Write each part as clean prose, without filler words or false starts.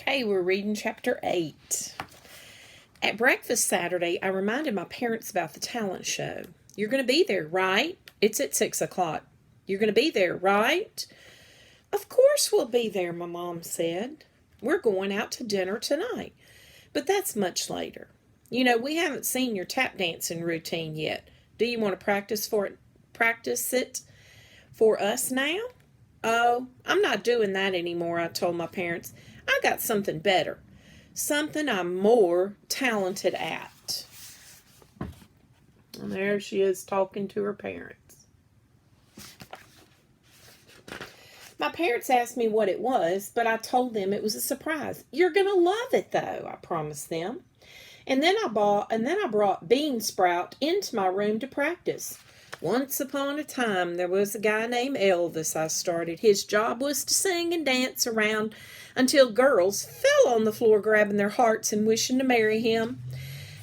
Okay, we're reading chapter 8. At breakfast Saturday, I reminded my parents about the talent show. You're going to be there, right? It's at 6 o'clock. You're going to be there, right? Of course we'll be there, my mom said. We're going out to dinner tonight. But that's much later. You know, we haven't seen your tap dancing routine yet. Do you want to practice it for us now? Oh, I'm not doing that anymore, I told my parents. I got something better. Something I'm more talented at. And there she is talking to her parents. My parents asked me what it was, but I told them it was a surprise. You're going to love it, though, I promised them. And then I brought Bean Sprout into my room to practice. Once upon a time, there was a guy named Elvis I started. His job was to sing and dance around until girls fell on the floor grabbing their hearts and wishing to marry him.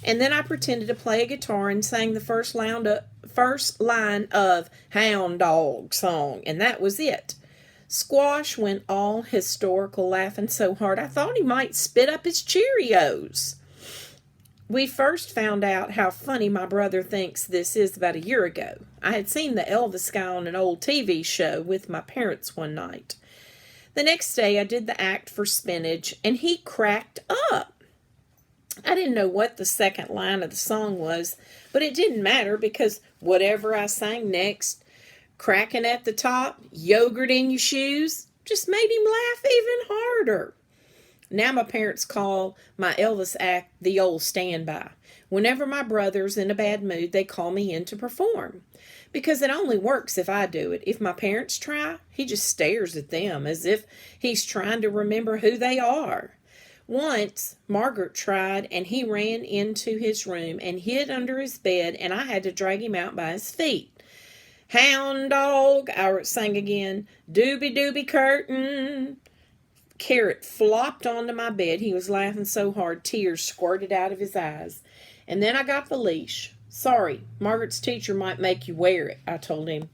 And then I pretended to play a guitar and sang the first line of Hound Dog song, and that was it. Squash went all historical, laughing so hard I thought he might spit up his Cheerios. We first found out how funny my brother thinks this is about a year ago. I had seen the Elvis guy on an old TV show with my parents one night. The next day I did the act for Spinach, and he cracked up. I didn't know what the second line of the song was, but it didn't matter because whatever I sang next, cracking at the top, yogurt in your shoes, just made him laugh even harder. Now my parents call my Elvis act the old standby. Whenever my brother's in a bad mood, they call me in to perform. Because it only works if I do it. If my parents try, he just stares at them as if he's trying to remember who they are. Once, Margaret tried, and he ran into his room and hid under his bed, and I had to drag him out by his feet. Hound dog, I sang again. Doobie doobie curtain. Carrot flopped onto my bed. He was laughing so hard, tears squirted out of his eyes. And then I got the leash. Sorry, Margaret's teacher might make you wear it, I told him.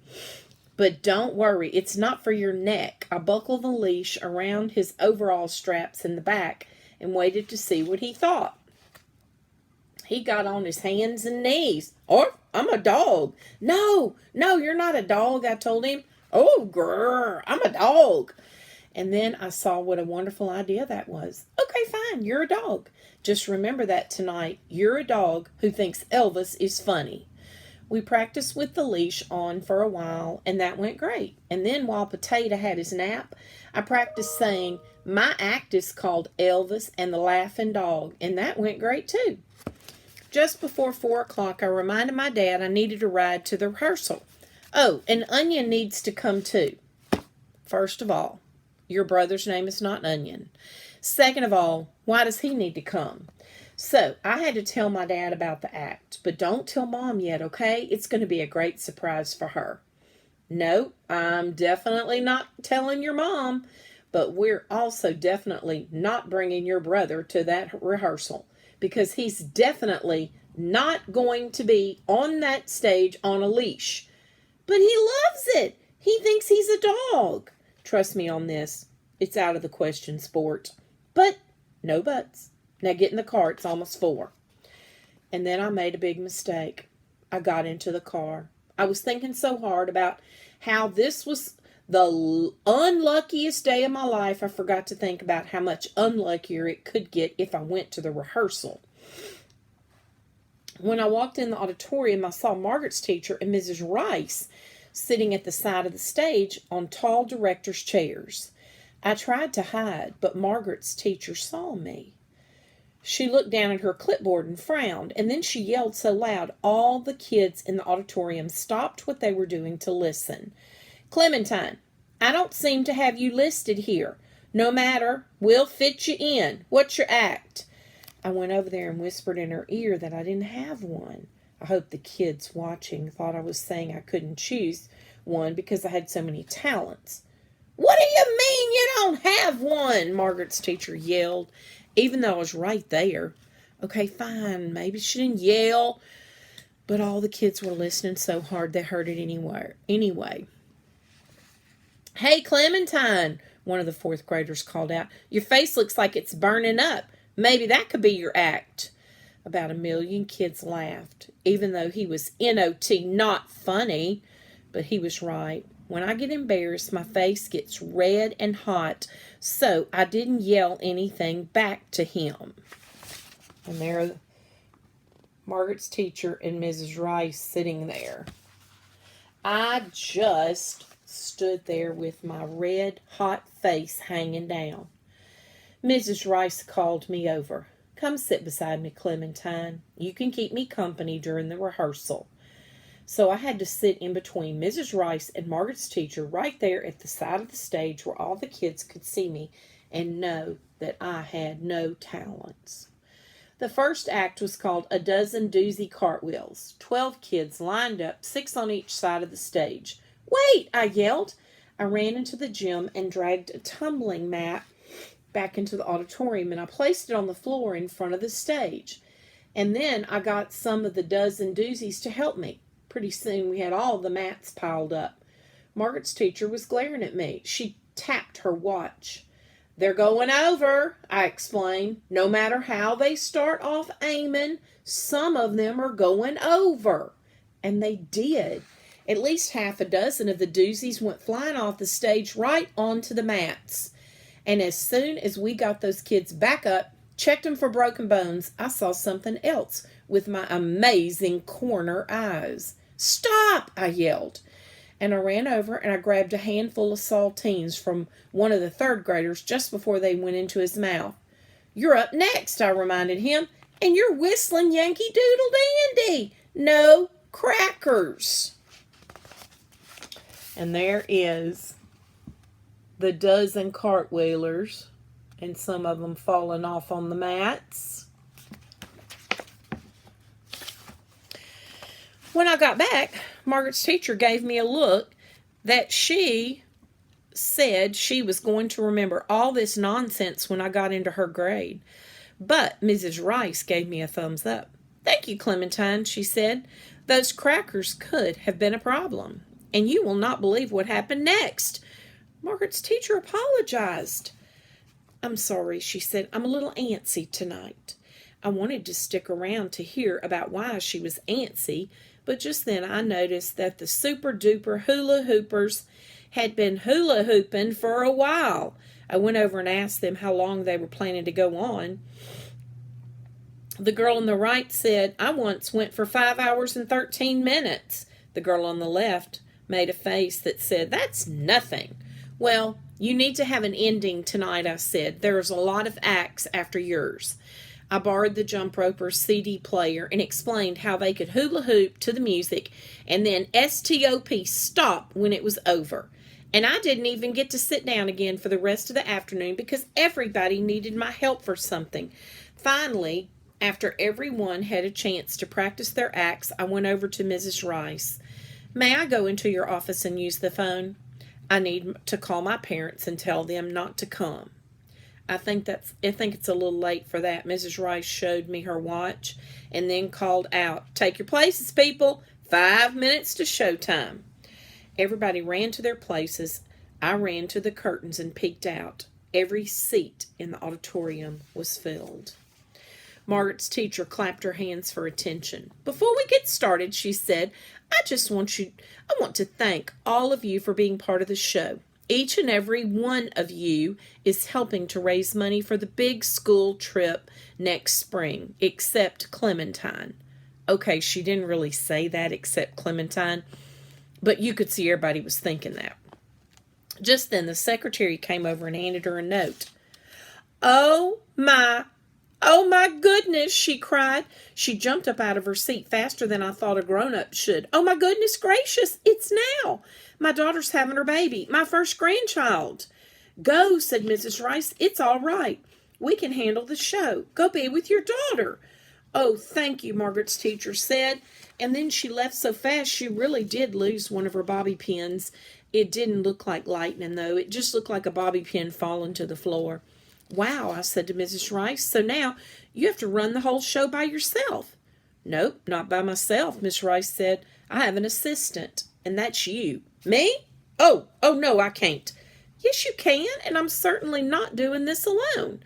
But don't worry, it's not for your neck. I buckled the leash around his overall straps in the back and waited to see what he thought. He got on his hands and knees. Oh, I'm a dog. No, you're not a dog, I told him. Oh, grrr, I'm a dog. And then I saw what a wonderful idea that was. Okay, fine, you're a dog. Just remember that tonight. You're a dog who thinks Elvis is funny. We practiced with the leash on for a while, and that went great. And then while Potato had his nap, I practiced saying, my act is called Elvis and the Laughing Dog, and that went great too. Just before 4 o'clock, I reminded my dad I needed a ride to the rehearsal. Oh, and Onion needs to come too. First of all, your brother's name is not Onion. Second of all, why does he need to come? So, I had to tell my dad about the act, but don't tell Mom yet, okay? It's going to be a great surprise for her. No, I'm definitely not telling your mom, but we're also definitely not bringing your brother to that rehearsal because he's definitely not going to be on that stage on a leash. But he loves it. He thinks he's a dog. Trust me on this. It's out of the question, sport. But no buts. Now get in the car. It's almost 4. And then I made a big mistake. I got into the car. I was thinking so hard about how this was the unluckiest day of my life. I forgot to think about how much unluckier it could get if I went to the rehearsal. When I walked in the auditorium, I saw Margaret's teacher and Mrs. Rice sitting at the side of the stage on tall director's chairs. I tried to hide, but Margaret's teacher saw me. She looked down at her clipboard and frowned, and then she yelled so loud all the kids in the auditorium stopped what they were doing to listen. Clementine, I don't seem to have you listed here. No matter, we'll fit you in. What's your act? I went over there and whispered in her ear that I didn't have one. I hope the kids watching thought I was saying I couldn't choose one because I had so many talents. What do you mean you don't have one? Margaret's teacher yelled, even though I was right there. Okay, fine, maybe she didn't yell, but all the kids were listening so hard they heard it anyway. Hey, Clementine, One of the fourth graders called out. Your face looks like it's burning up. Maybe that could be your act. About 1,000,000 kids laughed, even though he was NOT not funny. But he was right. When I get embarrassed, my face gets red and hot, so I didn't yell anything back to him. And there are Margaret's teacher and Mrs. Rice sitting there. I just stood there with my red, hot face hanging down. Mrs. Rice called me over. Come sit beside me, Clementine. You can keep me company during the rehearsal. So I had to sit in between Mrs. Rice and Margaret's teacher right there at the side of the stage where all the kids could see me and know that I had no talents. The first act was called A Dozen Doozy Cartwheels. 12 kids lined up, 6 on each side of the stage. Wait, I yelled. I ran into the gym and dragged a tumbling mat back into the auditorium, and I placed it on the floor in front of the stage. And then I got some of the dozen doozies to help me. Pretty soon we had all the mats piled up. Margaret's teacher was glaring at me. She tapped her watch. They're going over, I explained. No matter how they start off aiming, some of them are going over. And they did. At least half a dozen of the doozies went flying off the stage right onto the mats. And as soon as we got those kids back up, checked them for broken bones, I saw something else with my amazing corner eyes. Stop, I yelled. And I ran over and I grabbed a handful of saltines from one of the third graders just before they went into his mouth. You're up next, I reminded him, and you're whistling Yankee Doodle Dandy. No crackers. And there is the dozen cartwheelers, and some of them falling off on the mats. When I got back, Margaret's teacher gave me a look that she said she was going to remember all this nonsense when I got into her grade. But Mrs. Rice gave me a thumbs up. Thank you, Clementine, she said. Those crackers could have been a problem, and you will not believe what happened next. Margaret's teacher apologized. I'm sorry, she said. I'm a little antsy tonight. I wanted to stick around to hear about why she was antsy, but just then I noticed that the super-duper hula hoopers had been hula hooping for a while. I went over and asked them how long they were planning to go on. The girl on the right said, I once went for 5 hours and 13 minutes. The girl on the left made a face that said, that's nothing. Well, you need to have an ending tonight, I said. There's a lot of acts after yours. I borrowed the Jump Ropers CD player and explained how they could hula hoop to the music and then stop when it was over. And I didn't even get to sit down again for the rest of the afternoon because everybody needed my help for something. Finally, after everyone had a chance to practice their acts, I went over to Mrs. Rice. May I go into your office and use the phone? I need to call my parents and tell them not to come. I think it's a little late for that. Mrs. Rice showed me her watch and then called out, take your places, people. 5 minutes to showtime. Everybody ran to their places. I ran to the curtains and peeked out. Every seat in the auditorium was filled. Margaret's teacher clapped her hands for attention. Before we get started, she said, I want to thank all of you for being part of the show. Each and every one of you is helping to raise money for the big school trip next spring, except Clementine. Okay, she didn't really say that, except Clementine, but you could see everybody was thinking that. Just then, the secretary came over and handed her a note. Oh my goodness, she cried. She jumped up out of her seat faster than I thought a grown-up should. Oh my goodness gracious, it's now. My daughter's having her baby, my first grandchild. Go, said Mrs. Rice. It's all right. We can handle the show. Go be with your daughter. Oh, thank you, Margaret's teacher said. And then she left so fast she really did lose one of her bobby pins. It didn't look like lightning, though. It just looked like a bobby pin falling to the floor. Wow, I said to Mrs. Rice. So now you have to run the whole show by yourself. Nope, not by myself, Miss Rice said. I have an assistant, and that's you. Me? Oh, no, I can't. Yes, you can, and I'm certainly not doing this alone.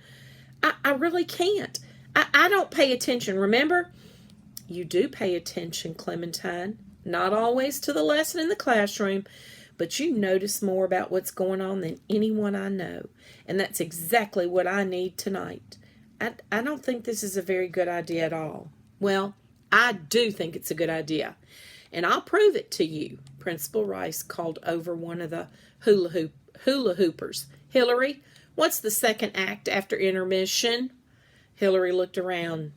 I really can't. I don't pay attention. Remember, you do pay attention, Clementine. Not always to the lesson in the classroom, but you notice more about what's going on than anyone I know. And that's exactly what I need tonight. I don't think this is a very good idea at all. Well, I do think it's a good idea. And I'll prove it to you. Principal Rice called over one of the hula hoopers. Hillary, what's the second act after intermission? Hillary looked around.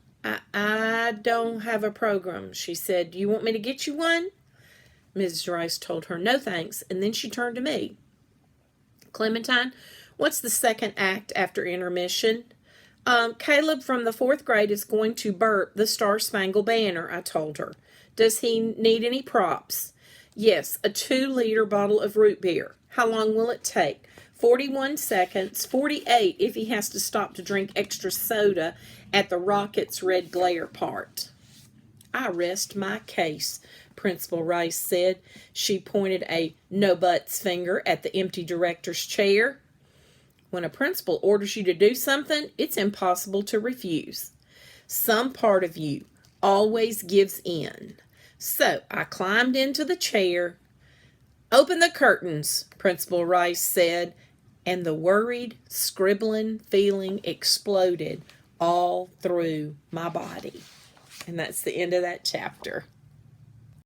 I don't have a program, she said. Do you want me to get you one? Mrs. Rice told her, no thanks, and then she turned to me. Clementine, what's the second act after intermission? Caleb from the 4th grade is going to burp the Star-Spangled Banner, I told her. Does he need any props? Yes, a 2-liter bottle of root beer. How long will it take? 41 seconds, 48 if he has to stop to drink extra soda at the rocket's red glare part. I rest my case, Principal Rice said. She pointed a no-buts finger at the empty director's chair. When a principal orders you to do something, it's impossible to refuse. Some part of you always gives in. So I climbed into the chair. Open the curtains, Principal Rice said, and the worried, scribbling feeling exploded all through my body. And that's the end of that chapter.